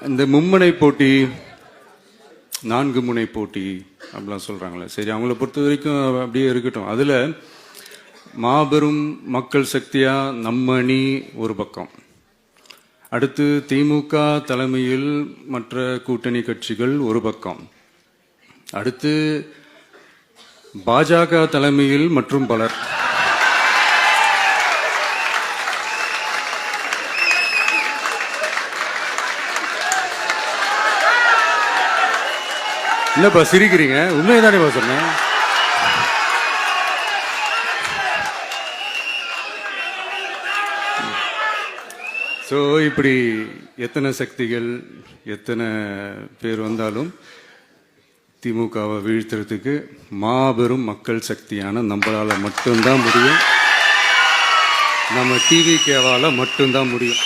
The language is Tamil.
இந்த மும்முனை போட்டி, 4 முனை போட்டி அப்படிலாம் சொல்றாங்களே, சரி அவங்கள பொறுத்த வரைக்கும் அப்படியே இருக்கட்டும். அதுல மாபெரும் மக்கள் சக்தியா நம்ம அணி ஒரு பக்கம், அடுத்து திமுக தலைமையில் மற்ற கூட்டணி கட்சிகள் ஒரு பக்கம், அடுத்து பாஜக தலைமையில் மற்றும் பலர். இல்லப்பா சிரிக்கிறீங்க, உண்மையதானே சொன்னேன். ஸோ இப்படி எத்தனை சக்திகள் எத்தனை பேர் வந்தாலும் திமுகவை வீழ்த்துறதுக்கு மாபெரும் மக்கள் சக்தியான நம்மளால மட்டும்தான் முடியும், நம்ம டிவிகேவால மட்டும்தான் முடியும்.